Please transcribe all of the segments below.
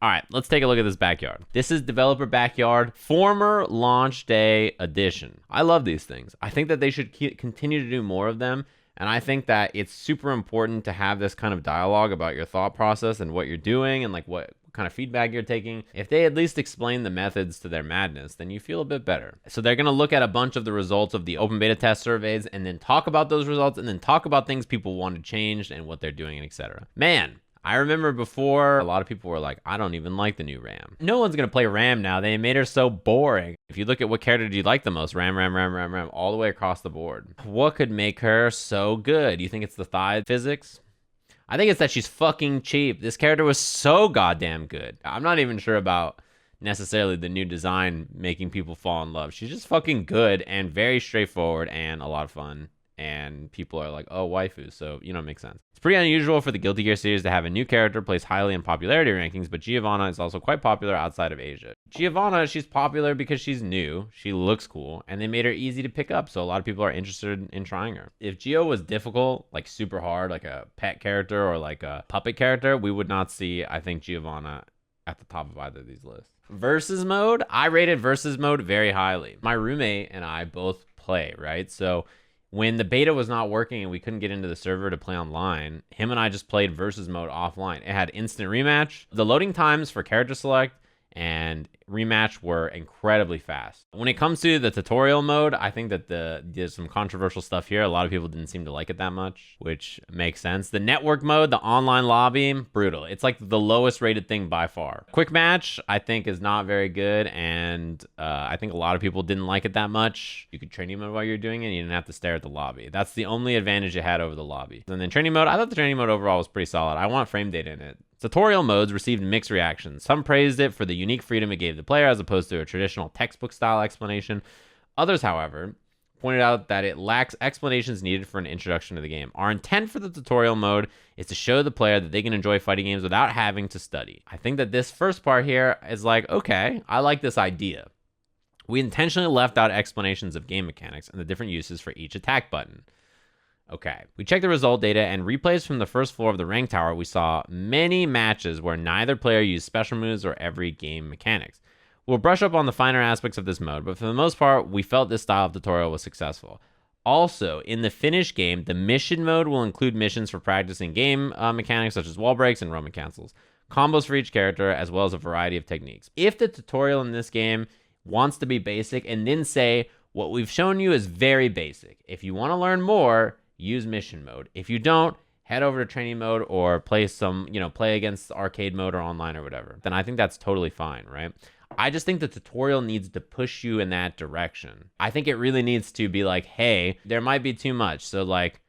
All right, let's take a look at this backyard. This is developer backyard, former launch day edition. I love these things. I think that they should continue to do more of them. And I think that it's super important to have this kind of dialogue about your thought process and what you're doing and like what kind of feedback you're taking. If they at least explain the methods to their madness, then you feel a bit better. So they're going to look at a bunch of the results of the open beta test surveys and then talk about those results and then talk about things people wanted changed and what they're doing and etc. Man, I remember before, a lot of people were like, I don't even like the new Ram. No one's going to play Ram now. They made her so boring. If you look at what character do you like the most, Ram, all the way across the board. What could make her so good? You think it's the thigh physics? I think it's that she's fucking cheap. This character was so goddamn good. I'm not even sure about necessarily the new design making people fall in love. She's just fucking good and very straightforward and a lot of fun. And people are like, oh, waifu. So, you know, it makes sense. It's pretty unusual for the Guilty Gear series to have a new character placed highly in popularity rankings, but Giovanna is also quite popular outside of Asia. Giovanna, she's popular because she's new, she looks cool, and they made her easy to pick up, so a lot of people are interested in trying her. If Gio was difficult, like super hard, like a pet character or like a puppet character, we would not see, I think, Giovanna at the top of either of these lists. Versus mode, I rated versus mode very highly. My roommate and I both play, right? So when the beta was not working and we couldn't get into the server to play online, him and I just played versus mode offline. It had instant rematch. The loading times for character select and rematch were incredibly fast. When it comes to the tutorial mode, I think that there's some controversial stuff here. A lot of people didn't seem to like it that much, which makes sense. The network mode, the online lobby, brutal. It's like the lowest rated thing by far. Quick match, I think, is not very good, and I think a lot of people didn't like it that much. You could training mode while you're doing it, and you didn't have to stare at the lobby. That's the only advantage it had over the lobby. And then training mode, I thought the training mode overall was pretty solid. I want frame data in it. Tutorial modes received mixed reactions. Some praised it for the unique freedom it gave the player as opposed to a traditional textbook-style explanation. Others, however, pointed out that it lacks explanations needed for an introduction to the game. Our intent for the tutorial mode is to show the player that they can enjoy fighting games without having to study. I think that this first part here is like, okay, I like this idea. We intentionally left out explanations of game mechanics and the different uses for each attack button. Okay, we checked the result data and replays from the first floor of the rank tower. We saw many matches where neither player used special moves or every game mechanics. We'll brush up on the finer aspects of this mode, but for the most part, we felt this style of tutorial was successful. Also, in the finished game, the mission mode will include missions for practicing game mechanics such as wall breaks and Roman cancels, combos for each character, as well as a variety of techniques. If the tutorial in this game wants to be basic and then say, what we've shown you is very basic. If you want to learn more, use mission mode. If you don't, head over to training mode or play play against arcade mode or online or whatever. Then I think that's totally fine, right? I just think the tutorial needs to push you in that direction. I think it really needs to be like, hey, there might be too much. So like,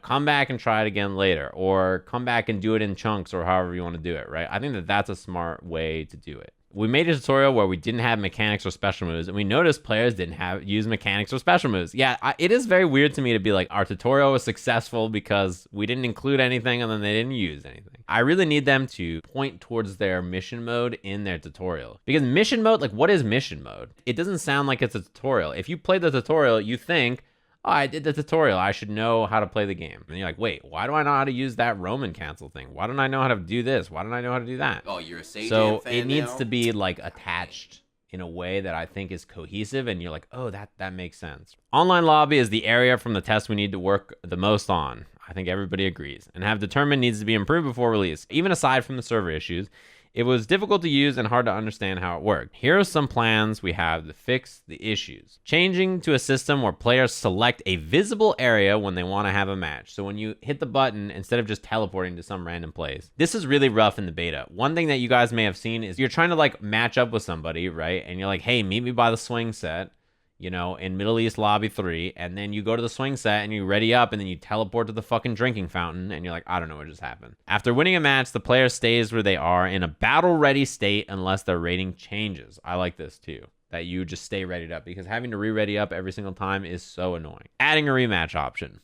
come back and try it again later, or come back and do it in chunks or however you want to do it, right? I think that that's a smart way to do it. We made a tutorial where we didn't have mechanics or special moves, and we noticed players didn't use mechanics or special moves. Yeah, it is very weird to me to be like, our tutorial was successful because we didn't include anything and then they didn't use anything. I really need them to point towards their mission mode in their tutorial. Because mission mode, like, what is mission mode? It doesn't sound like it's a tutorial. If you play the tutorial, you think, oh, I did the tutorial, I should know how to play the game. And you're like, wait, why do I know how to use that Roman cancel thing? Why don't I know how to do this? Why don't I know how to do that? Oh, you're a Sajam So fan it needs now? to be like attached in a way that I think is cohesive, and you're like, oh, that makes sense. Online lobby is the area from the test we need to work the most on. I think everybody agrees, and have determined needs to be improved before release. Even aside from the server issues, it was difficult to use and hard to understand how it worked. Here are some plans we have to fix the issues. Changing to a system where players select a visible area when they want to have a match. So when you hit the button, instead of just teleporting to some random place. This is really rough in the beta. One thing that you guys may have seen is you're trying to like match up with somebody, right? And you're like, hey, meet me by the swing set, in Middle East Lobby 3, and then you go to the swing set and you ready up and then you teleport to the fucking drinking fountain and you're like, I don't know what just happened. After winning a match, the player stays where they are in a battle-ready state unless their rating changes. I like this too, that you just stay readied up, because having to re-ready up every single time is so annoying. Adding a rematch option.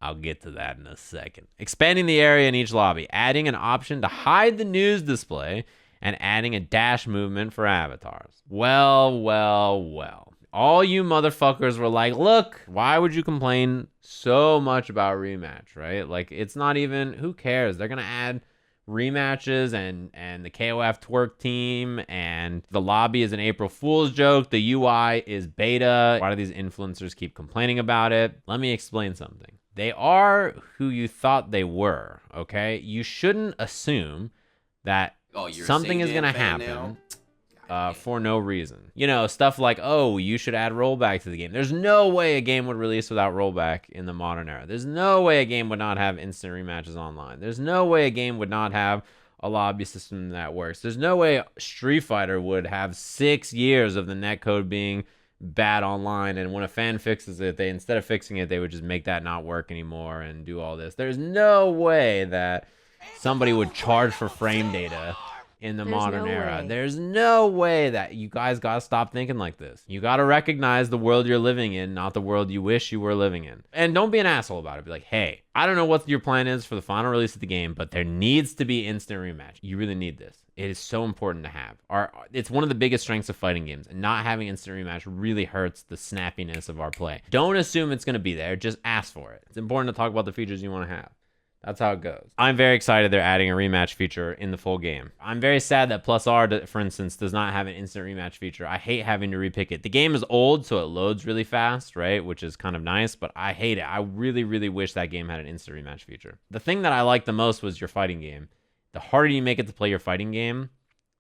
I'll get to that in a second. Expanding the area in each lobby. Adding an option to hide the news display and adding a dash movement for avatars. Well. All you motherfuckers were like, look, why would you complain so much about rematch, right? Like, it's not even, who cares? They're going to add rematches and the KOF twerk team, and the lobby is an April Fool's joke. The UI is beta. Why do these influencers keep complaining about it? Let me explain something. They are who you thought they were, okay? You shouldn't assume that something is going to happen for no reason. You know, stuff like, oh, you should add rollback to the game. There's no way a game would release without rollback in the modern era. There's no way a game would not have instant rematches online. There's no way a game would not have a lobby system that works. There's no way Street Fighter would have 6 years of the netcode being bad online, and when a fan fixes it, they, instead of fixing it, they would just make that not work anymore and do all this. There's no way that somebody would charge for frame data in the modern era. There's no way. That you guys gotta stop thinking like this. You gotta recognize the world you're living in, not the world you wish you were living in. And don't be an asshole about it. Be like, hey, I don't know what your plan is for the final release of the game, but there needs to be instant rematch. You really need this. It is so important to have. It's one of the biggest strengths of fighting games, and not having instant rematch really hurts the snappiness of our play. Don't assume it's gonna be there. Just ask for it. It's important to talk about the features you want to have. That's how it goes. I'm very excited they're adding a rematch feature in the full game. I'm very sad that Plus R, for instance, does not have an instant rematch feature. I hate having to repick it. The game is old, so it loads really fast, right? Which is kind of nice, but I hate it. I really, really wish that game had an instant rematch feature. The thing that I liked the most was your fighting game. The harder you make it to play your fighting game,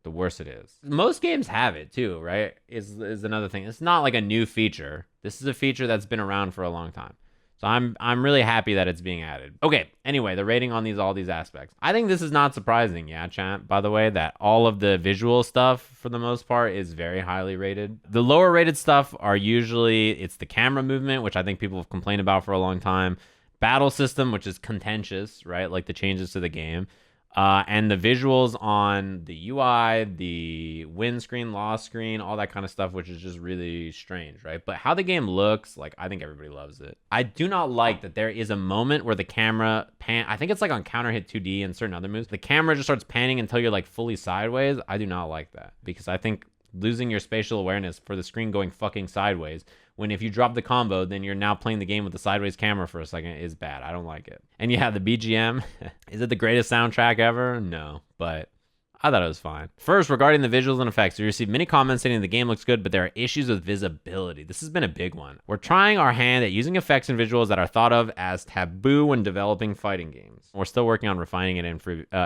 the worse it is. Most games have it too, right? Is another thing. It's not like a new feature. This is a feature that's been around for a long time. So I'm really happy that it's being added. Okay, anyway, the rating on all these aspects. I think this is not surprising, yeah, chat, by the way, that all of the visual stuff, for the most part, is very highly rated. The lower rated stuff are usually, it's the camera movement, which I think people have complained about for a long time. Battle system, which is contentious, right? Like the changes to the game. And the visuals on the UI, the win screen, loss screen, all that kind of stuff, which is just really strange, right? But how the game looks, like, I think everybody loves it. I do not like that there is a moment where the camera I think it's like on counter hit 2D and certain other moves. The camera just starts panning until you're like fully sideways. I do not like that, because I think losing your spatial awareness for the screen going fucking sideways, when if you drop the combo, then you're now playing the game with the sideways camera for a second, is bad. I don't like it. And yeah, the BGM, is it the greatest soundtrack ever? No, but I thought it was fine. First, regarding the visuals and effects, we received many comments saying the game looks good, but there are issues with visibility. This has been a big one. We're trying our hand at using effects and visuals that are thought of as taboo when developing fighting games. We're still working on refining it and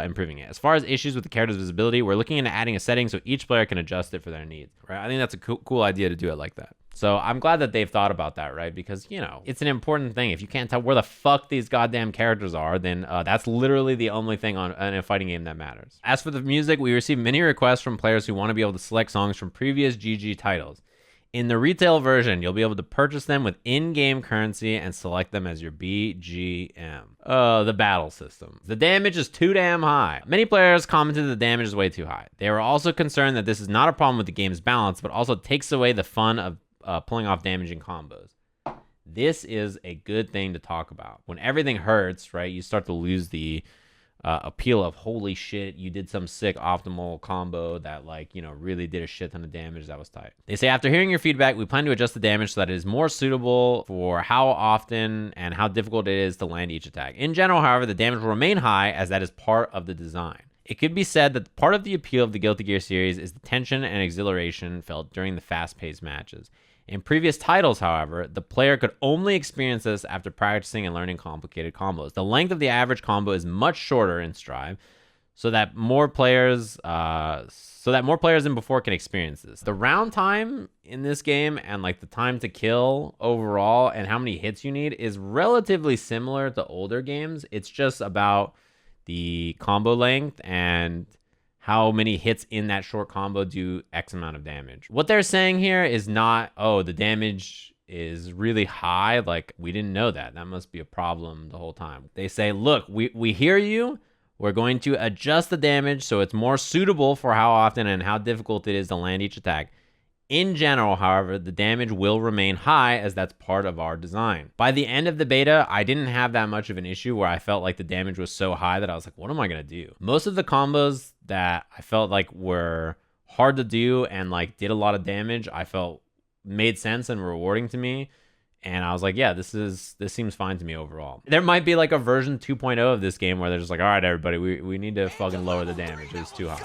improving it. As far as issues with the character's visibility, we're looking into adding a setting so each player can adjust it for their needs. Right? I think that's a cool idea to do it like that. So I'm glad that they've thought about that, right? Because, you know, it's an important thing. If you can't tell where the fuck these goddamn characters are, then that's literally the only thing in a fighting game that matters. As for the music, we received many requests from players who want to be able to select songs from previous GG titles. In the retail version, you'll be able to purchase them with in-game currency and select them as your BGM. The battle system. The damage is too damn high. Many players commented the damage is way too high. They were also concerned that this is not a problem with the game's balance, but also takes away the fun of pulling off damaging combos. This is a good thing to talk about. When everything hurts, right, you start to lose the appeal of, holy shit, you did some sick optimal combo that, like, you know, really did a shit ton of damage. That was tight. They say, after hearing your feedback, we plan to adjust the damage so that it is more suitable for how often and how difficult it is to land each attack. In general, however, the damage will remain high, as that is part of the design. It could be said that part of the appeal of the Guilty Gear series is the tension and exhilaration felt during the fast-paced matches. In previous titles, however, the player could only experience this after practicing and learning complicated combos. The length of the average combo is much shorter in Strive, so that more players than before can experience this. The round time in this game and like the time to kill overall and how many hits you need is relatively similar to older games. It's just about the combo length and how many hits in that short combo do X amount of damage. What they're saying here is not, oh, the damage is really high. Like, we didn't know that. That must be a problem the whole time. They say, look, we hear you. We're going to adjust the damage so it's more suitable for how often and how difficult it is to land each attack. In general, however, the damage will remain high, as that's part of our design. By the end of the beta, I didn't have that much of an issue where I felt like the damage was so high that I was like, what am I going to do? Most of the combos that I felt like were hard to do and like did a lot of damage, I felt made sense and rewarding to me. And I was like, yeah, this seems fine to me overall. There might be like a version 2.0 of this game where they're just like, all right, everybody, we need to fucking lower the damage. It's too high.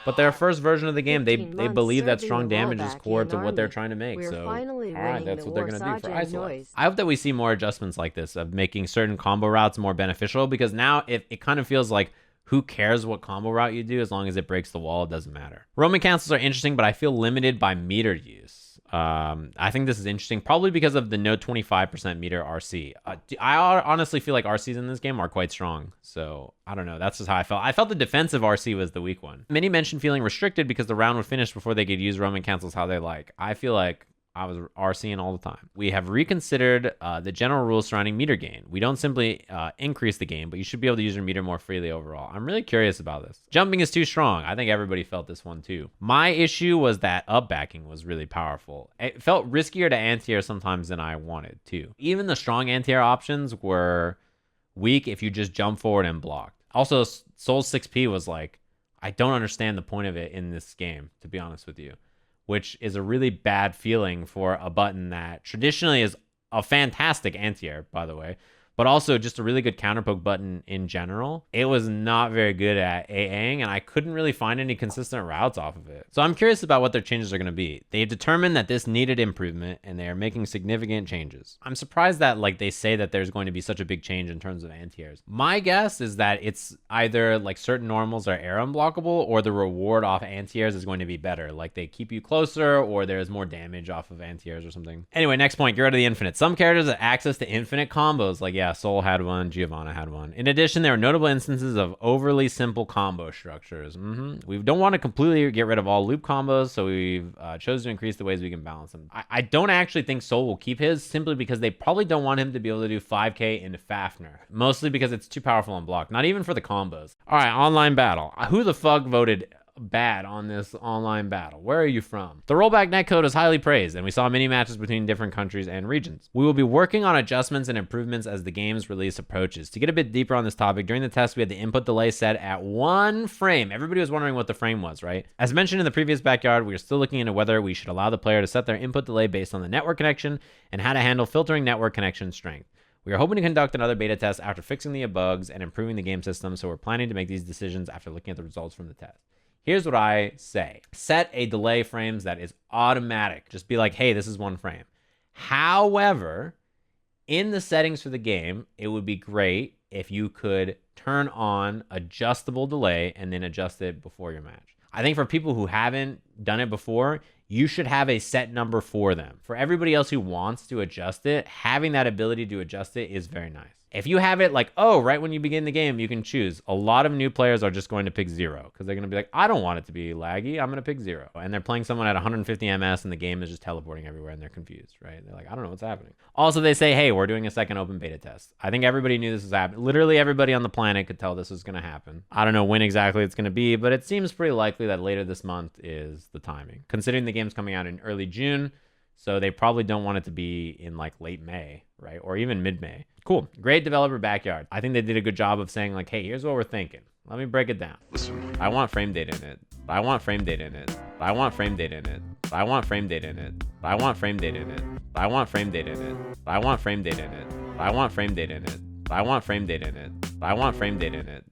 But their first version of the game, they believe that strong damage is core to what they're trying to make. So, all right, that's what they're going to do for Isolite. I hope that we see more adjustments like this of making certain combo routes more beneficial, because now it kind of feels like, who cares what combo route you do as long as it breaks the wall? It doesn't matter. Roman cancels are interesting, but I feel limited by meter use. I think this is interesting, probably because of the no 25% meter RC. I honestly feel like RCs in this game are quite strong. So I don't know. That's just how I felt. I felt the defensive RC was the weak one. Many mentioned feeling restricted because the round would finish before they could use Roman cancels how they like. I feel like I was RCing all the time. We have reconsidered the general rules surrounding meter gain. We don't simply increase the game, but you should be able to use your meter more freely overall. I'm really curious about this. Jumping is too strong. I think everybody felt this one too. My issue was that up backing was really powerful. It felt riskier to anti-air sometimes than I wanted to. Even the strong anti-air options were weak if you just jump forward and blocked. Also, Soul 6P was like, I don't understand the point of it in this game, to be honest with you, which is a really bad feeling for a button that traditionally is a fantastic anti-air, by the way, but also just a really good counterpoke button in general. It was not very good at AAing, and I couldn't really find any consistent routes off of it. So I'm curious about what their changes are going to be. They determined that this needed improvement, and they are making significant changes. I'm surprised that like they say that there's going to be such a big change in terms of anti-airs. My guess is that it's either like certain normals are air unblockable, or the reward off anti-airs is going to be better. Like they keep you closer, or there's more damage off of anti-airs or something. Anyway, next point, get rid of the infinite. Some characters have access to infinite combos, like yeah, Soul had one, Giovanna had one. In addition, there are notable instances of overly simple combo structures. We don't want to completely get rid of all loop combos, so we've chosen to increase the ways we can balance them. I don't actually think Soul will keep his, simply because they probably don't want him to be able to do 5k into Fafnir. Mostly because it's too powerful on block, not even for the combos. All right, online battle. Who the fuck voted bad on this online battle? Where are you from? The rollback netcode is highly praised, and we saw many matches between different countries and regions. We will be working on adjustments and improvements as the game's release approaches. To get a bit deeper on this topic, during the test we had the input delay set at 1 frame. Everybody was wondering what the frame was, right? As mentioned in the previous backyard, we are still looking into whether we should allow the player to set their input delay based on the network connection and how to handle filtering network connection strength. We are hoping to conduct another beta test after fixing the bugs and improving the game system, so we're planning to make these decisions after looking at the results from the test. Here's what I say. Set a delay frames that is automatic. Just be like, hey, this is 1 frame. However, in the settings for the game, it would be great if you could turn on adjustable delay and then adjust it before your match. I think for people who haven't done it before, you should have a set number for them. For everybody else who wants to adjust it, having that ability to adjust it is very nice. If you have it like, oh, right when you begin the game, you can choose. A lot of new players are just going to pick 0 because they're going to be like, I don't want it to be laggy. I'm going to pick 0. And they're playing someone at 150 ms and the game is just teleporting everywhere and they're confused, right? They're like, I don't know what's happening. Also, they say, hey, we're doing a second open beta test. I think everybody knew this was happening. Literally everybody on the planet could tell this was going to happen. I don't know when exactly it's going to be, but it seems pretty likely that later this month is the timing. Considering the game's coming out in early June, so they probably don't want it to be in like late May, right? Or even mid-May. Cool. Great developer backyard. I think they did a good job of saying like, hey, here's what we're thinking. Let me break it down. I want frame data in it. I want frame data in it. I want frame data in it. I want frame data in it. I want frame data in it. I want frame data in it. I want frame data in it. I want frame data in it. I want frame data in it. I want frame data in it.